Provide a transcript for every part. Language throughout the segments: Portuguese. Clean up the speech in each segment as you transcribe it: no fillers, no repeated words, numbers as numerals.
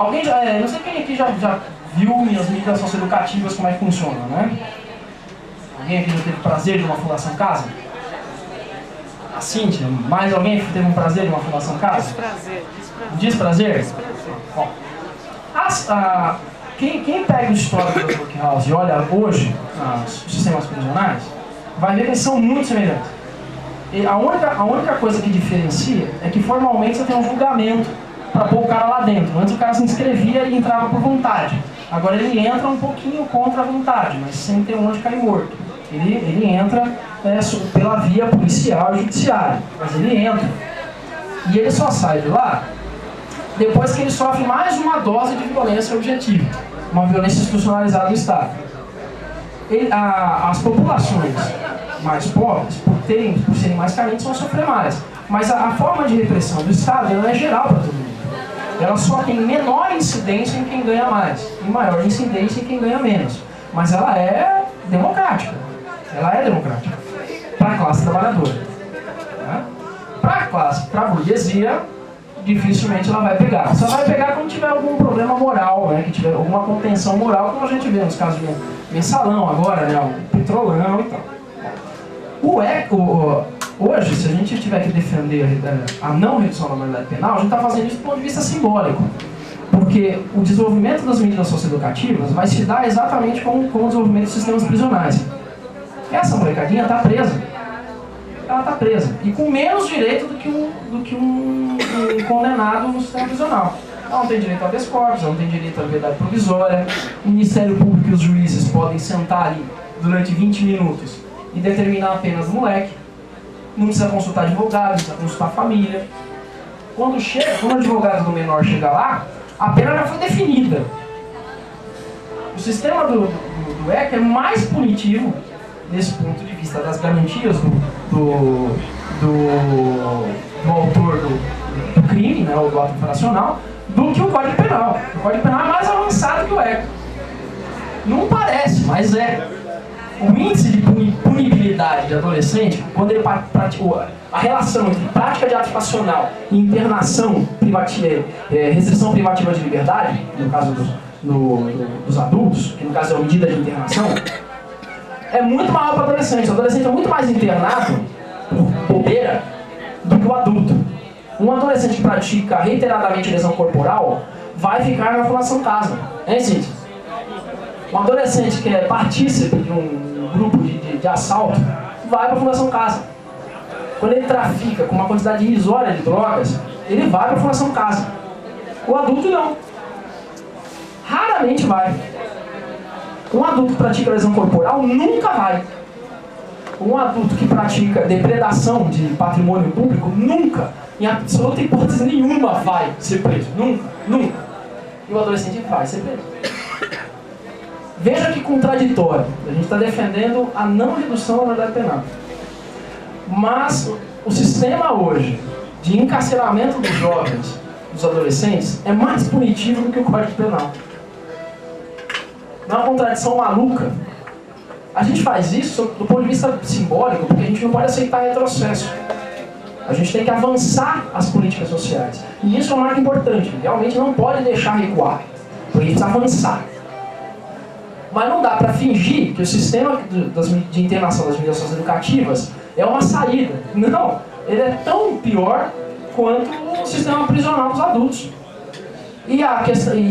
Alguém já, não sei quem aqui já viu as mídias socioeducativas, como é que funciona, né? Alguém aqui já teve prazer de uma Fundação Casa? A Cíntia, mais alguém que teve um prazer de uma Fundação Casa? Desprazer. Desprazer? Bom, quem pega o histórico do Workhouse e olha hoje os sistemas prisionais, vai ver que eles são muito semelhantes. E a única coisa que diferencia é que formalmente você tem um julgamento para pôr o cara lá dentro. Antes o cara se inscrevia e entrava por vontade. Agora ele entra um pouquinho contra a vontade, mas sem ter onde cair morto. Ele entra pela via policial e judiciária, mas ele entra. E ele só sai de lá depois que ele sofre mais uma dose de violência objetiva, uma violência institucionalizada do Estado. As populações mais pobres, por serem mais carentes, vão sofrer mais. Mas a forma de repressão do Estado ela é geral para todo mundo. Ela só tem menor incidência em quem ganha mais e maior incidência em quem ganha menos. Mas ela é democrática. Ela é democrática para a classe trabalhadora. Né? Para a burguesia, dificilmente ela vai pegar. Só vai pegar quando tiver algum problema moral, né? Que tiver alguma contenção moral, como a gente vê nos casos de mensalão agora, né? O petrolão e tal. Hoje, se a gente tiver que defender a não redução da maioridade penal, a gente está fazendo isso do ponto de vista simbólico. Porque o desenvolvimento das medidas socioeducativas vai se dar exatamente com o desenvolvimento dos sistemas prisionais. Essa molecadinha está presa. Ela está presa. E com menos direito do que um condenado no sistema prisional. Ela não tem direito a habeas corpus, ela não tem direito à liberdade provisória. O Ministério Público e os juízes podem sentar ali durante 20 minutos e determinar a pena do moleque. Não precisa consultar advogado, não precisa consultar família. Quando o advogado do menor chega lá, a pena já foi definida. O sistema do ECA é mais punitivo, nesse ponto de vista das garantias do autor do crime, né, ou do ato infracional, do que o Código Penal. O Código Penal é mais avançado que o ECA. Não parece, mas é. O índice de punibilidade de adolescente, quando ele praticou a relação entre prática de ato passional e internação, restrição privativa de liberdade, no caso dos adultos, que no caso é a medida de internação, é muito maior para o adolescente. O adolescente é muito mais internado por bobeira do que o adulto. Um adolescente que pratica reiteradamente lesão corporal vai ficar na Fundação Casa. Hein, Cíntia? Um adolescente que é partícipe de um grupo de assalto vai para a Fundação Casa. Quando ele trafica com uma quantidade irrisória de drogas, ele vai para a Fundação Casa. O adulto não. Raramente vai. Um adulto que pratica lesão corporal nunca vai. Um adulto que pratica depredação de patrimônio público nunca, em absoluta hipótese nenhuma, vai ser preso. Nunca, nunca. E o adolescente vai ser preso. Veja que contraditório. A gente está defendendo a não redução da maioridade penal. Mas o sistema hoje de encarceramento dos jovens, dos adolescentes, é mais punitivo do que o Código Penal. Não é uma contradição maluca. A gente faz isso do ponto de vista simbólico, porque a gente não pode aceitar retrocesso. A gente tem que avançar as políticas sociais. E isso é uma marca importante. Realmente não pode deixar recuar, porque a gente precisa avançar. Mas não dá para fingir que o sistema de internação das medidas socioeducativas é uma saída. Não, ele é tão pior quanto o sistema prisional dos adultos. E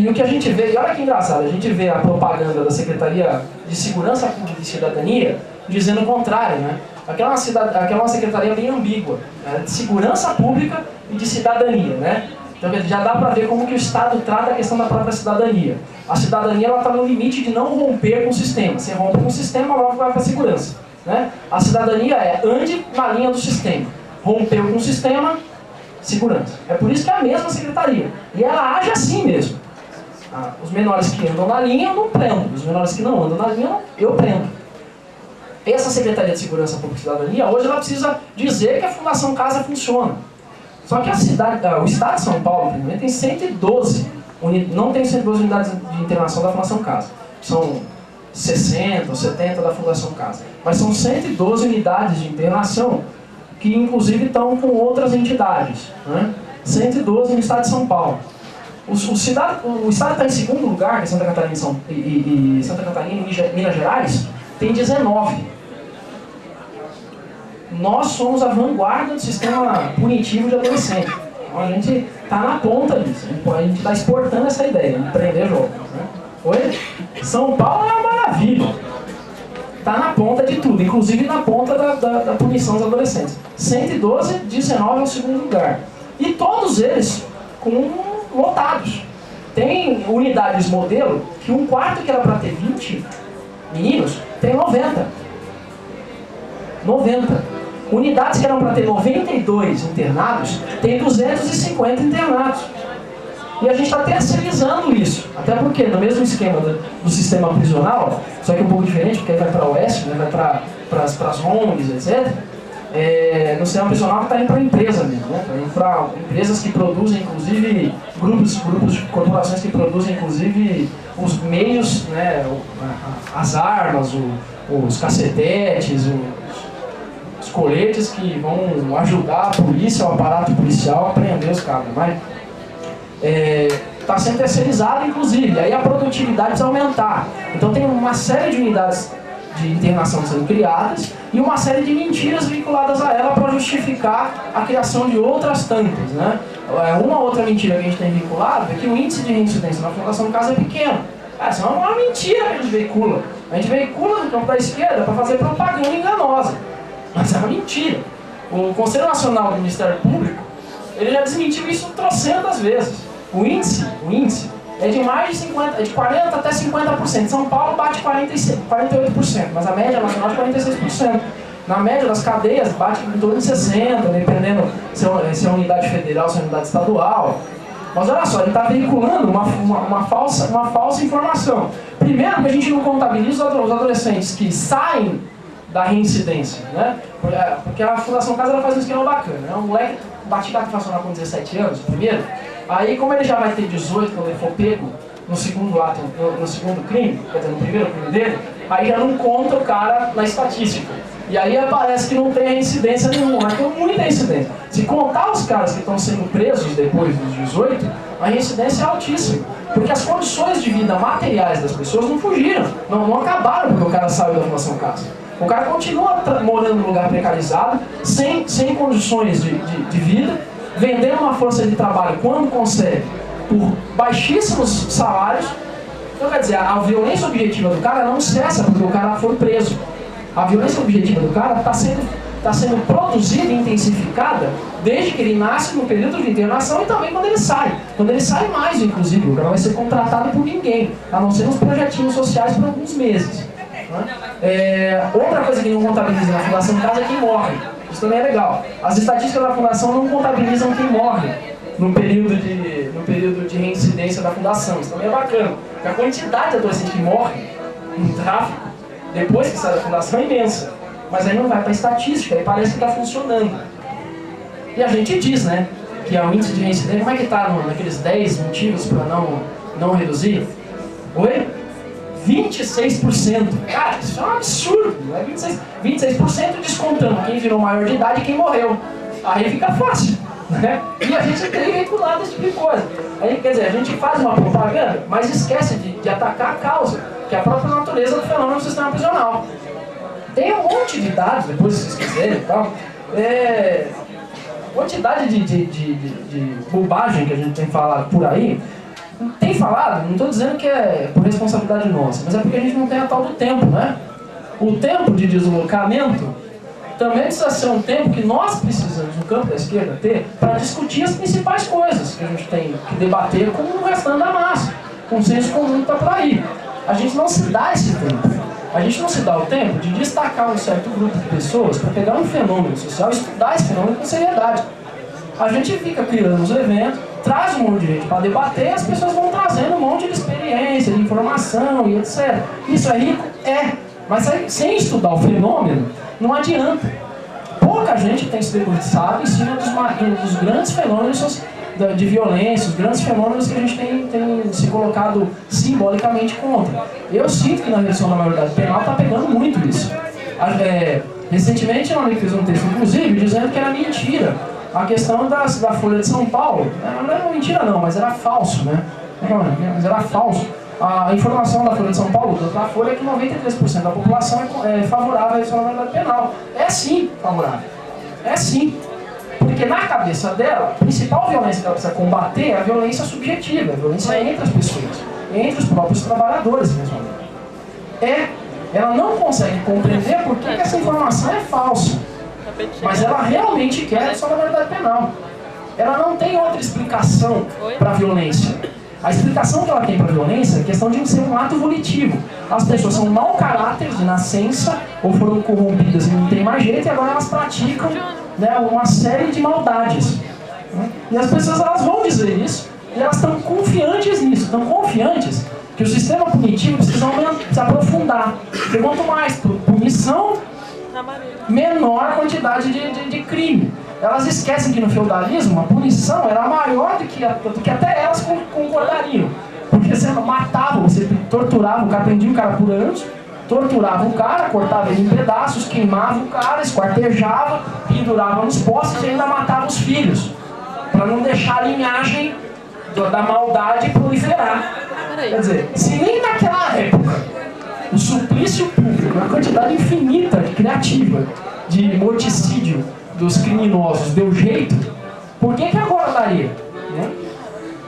o que a gente vê, e olha que engraçado, a gente vê a propaganda da Secretaria de Segurança Pública e Cidadania dizendo o contrário, né? Aquela é uma secretaria bem ambígua, né? De segurança pública e de cidadania, né? Então já dá para ver como que o Estado trata a questão da própria cidadania. A cidadania está no limite de não romper com o sistema. Se rompe com o sistema, logo vai para a segurança. Né? A cidadania ande na linha do sistema. Rompeu com o sistema, segurança. É por isso que é a mesma secretaria. E ela age assim mesmo. Os menores que andam na linha, eu não prendo. Os menores que não andam na linha, eu prendo. Essa Secretaria de Segurança Pública e Cidadania, hoje ela precisa dizer que a Fundação Casa funciona. Só que o Estado de São Paulo, primeiro, tem 112, não tem 112 unidades de internação da Fundação Casa. São 60 ou 70 da Fundação Casa. Mas são 112 unidades de internação que, inclusive, estão com outras entidades. Né? 112 no Estado de São Paulo. O estado está em segundo lugar, que é Santa Catarina e Santa Catarina e Minas Gerais, tem 19. Nós somos a vanguarda do sistema punitivo de adolescente. Então a gente está na ponta disso, a gente está exportando essa ideia de prender jovens. Né? Oi? São Paulo é uma maravilha. Está na ponta de tudo, inclusive na ponta da punição dos adolescentes. 112, 19 é o segundo lugar. E todos eles lotados. Tem unidades modelo que um quarto que era para ter 20 meninos, tem 90. 90. Unidades que eram para ter 92 internados, tem 250 internados. E a gente está terceirizando isso. Até porque, no mesmo esquema do sistema prisional, só que um pouco diferente, porque aí vai para a oeste, né, vai para as ONGs, etc. No sistema prisional está indo para a empresa mesmo, né? Está indo para empresas que produzem, inclusive, grupos de corporações que produzem, inclusive, os meios, né, as armas, os cacetetes, os coletes que vão ajudar a polícia, o aparato policial a prender os caras. Mas está sendo terceirizado, inclusive, aí a produtividade precisa aumentar. Então tem uma série de unidades de internação sendo criadas e uma série de mentiras vinculadas a ela para justificar a criação de outras tantas, né? Uma outra mentira que a gente tem vinculado é que o índice de reincidência na Fundação do Caso é pequeno. Essa é uma mentira que a gente veicula. A gente veicula no campo da esquerda para fazer propaganda enganosa. Mas é uma mentira. O Conselho Nacional do Ministério Público, ele já desmentiu isso trocentas vezes. O índice é de mais de 50%, é de 40% até 50%. São Paulo bate 48%, mas a média nacional é de 46%. Na média das cadeias bate em torno de 60%, dependendo se é unidade federal, se é unidade estadual. Mas olha só, ele está veiculando uma falsa informação. Primeiro, que a gente não contabiliza os adolescentes que saem da reincidência, né? Porque a Fundação Casa ela faz um esquema bacana, né? Um moleque bate carta infracional com 17 anos, primeiro, aí como ele já vai ter 18 quando ele for pego no segundo ato, no segundo crime, quer dizer, no primeiro crime dele, aí já não conta o cara na estatística. E aí parece que não tem reincidência nenhuma, mas tem muita reincidência. Se contar os caras que estão sendo presos depois dos 18, a reincidência é altíssima. Porque as condições de vida materiais das pessoas não fugiram, não acabaram porque o cara saiu da Fundação Casa. O cara continua morando num lugar precarizado, sem condições de vida, vendendo uma força de trabalho quando consegue, por baixíssimos salários. Então, quer dizer, a violência objetiva do cara não cessa porque o cara foi preso. A violência objetiva do cara está sendo produzida e intensificada desde que ele nasce no período de internação e também quando ele sai. Quando ele sai mais, inclusive, o cara vai ser contratado por ninguém, a não ser nos projetinhos sociais por alguns meses. Outra coisa que não contabiliza na Fundação Casa é quem morre. Isso também é legal. As estatísticas da Fundação não contabilizam quem morre no período de reincidência da Fundação. Isso também é bacana. Porque a quantidade de adolescentes que morrem no tráfico depois que sai da Fundação é imensa. Mas aí não vai para a estatística, aí parece que está funcionando. E a gente diz, né, que o índice de reincidência, como é que está naqueles 10 motivos para não reduzir? Oi? 26%. Cara, isso é um absurdo. Né? 26% descontando quem virou maior de idade e quem morreu. Aí fica fácil. Né? E a gente tem veiculado esse tipo de coisa. Aí, quer dizer, a gente faz uma propaganda, mas esquece de atacar a causa, que é a própria natureza do fenômeno do sistema prisional. Tem um monte de dados, depois se vocês quiserem e tal, quantidade de bobagem que a gente tem falado por aí. Tem falado, não estou dizendo que é por responsabilidade nossa, mas é porque a gente não tem a tal do tempo, né? O tempo de deslocamento também precisa ser um tempo que nós precisamos, no campo da esquerda, ter para discutir as principais coisas que a gente tem que debater com o restante da massa. O consenso comum está por aí. A gente não se dá esse tempo. A gente não se dá o tempo de destacar um certo grupo de pessoas para pegar um fenômeno social e estudar esse fenômeno com seriedade. A gente fica criando os eventos, traz um monte de gente para debater e as pessoas vão trazendo um monte de experiência, de informação e etc. Isso é rico? É. Mas sem estudar o fenômeno, não adianta. Pouca gente tem se debruçado em cima dos grandes fenômenos de violência, os grandes fenômenos que a gente tem se colocado simbolicamente contra. Eu sinto que na redução da maioridade penal está pegando muito isso. Recentemente, eu fiz um texto, inclusive, dizendo que era mentira a questão da Folha de São Paulo, não era mentira não, mas era falso, né? Mas era falso. A informação da Folha de São Paulo, da Folha, é que 93% da população é favorável à reforma da maioridade penal. É sim favorável. É sim. Porque na cabeça dela, a principal violência que ela precisa combater é a violência subjetiva, a violência entre as pessoas, entre os próprios trabalhadores mesmo. Ela não consegue compreender por que essa informação é falsa. Mas ela realmente quer só a maioridade penal. Ela não tem outra explicação para a violência. A explicação que ela tem para a violência é a questão de ser um ato volitivo. As pessoas são mau caráter de nascença, ou foram corrompidas e não tem mais jeito, e agora elas praticam, né, uma série de maldades. E as pessoas elas vão dizer isso, e elas estão confiantes nisso, estão confiantes que o sistema punitivo precisa aprofundar. Porque quanto mais punição, menor a quantidade de crime. Elas esquecem que no feudalismo a punição era maior do que até elas concordariam. Porque você matava, você torturava o cara, prendia o cara por anos, torturava o cara, cortava ele em pedaços, queimava o cara, esquartejava, pendurava nos postes e ainda matava os filhos, para não deixar a linhagem da maldade proliferar. Quer dizer, se nem naquela época o suplício público, uma quantidade infinita de criativa, de morticídio dos criminosos deu jeito, por que agora daria? Né?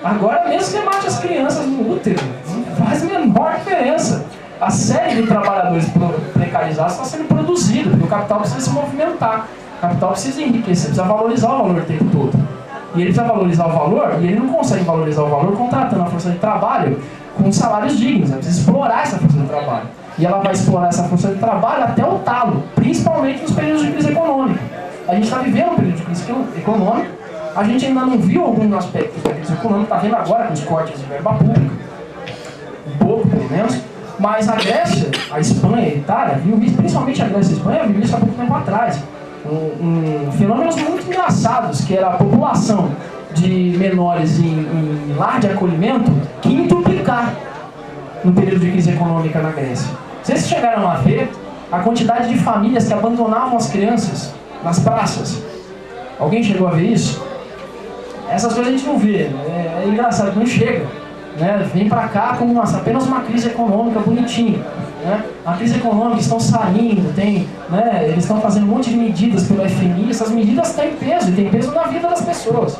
Agora mesmo que mate as crianças no útero, não faz a menor diferença. A série de trabalhadores precarizados está sendo produzida, porque o capital precisa se movimentar, o capital precisa enriquecer, precisa valorizar o valor o tempo todo. E ele precisa valorizar o valor, e ele não consegue valorizar o valor contratando a força de trabalho com salários dignos, ele precisa explorar essa força de trabalho. E ela vai explorar essa força de trabalho até o talo, principalmente nos períodos de crise econômica. A gente está vivendo um período de crise econômica, a gente ainda não viu alguns aspectos da crise econômica, está vendo agora com os cortes de verba pública, um pouco pelo menos, mas a Grécia, a Espanha, a Itália, viu isso, principalmente a Grécia e a Espanha, viu isso há pouco tempo atrás. Fenômenos muito engraçados, que era a população de menores em lar de acolhimento quintuplicar no período de crise econômica na Grécia. Vocês chegaram a ver a quantidade de famílias que abandonavam as crianças nas praças? Alguém chegou a ver isso? Essas coisas a gente não vê, é engraçado, não chega, né? Vem pra cá como apenas uma crise econômica bonitinha, né? A crise econômica, estão saindo, né? Eles estão fazendo um monte de medidas pelo FMI, essas medidas têm peso, e tem peso na vida das pessoas.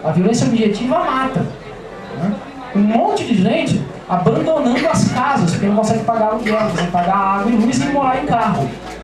A violência objetiva mata, né? Um monte de gente abandonando as casas, porque não consegue pagar aluguel, não consegue pagar água e luz e morar em carro.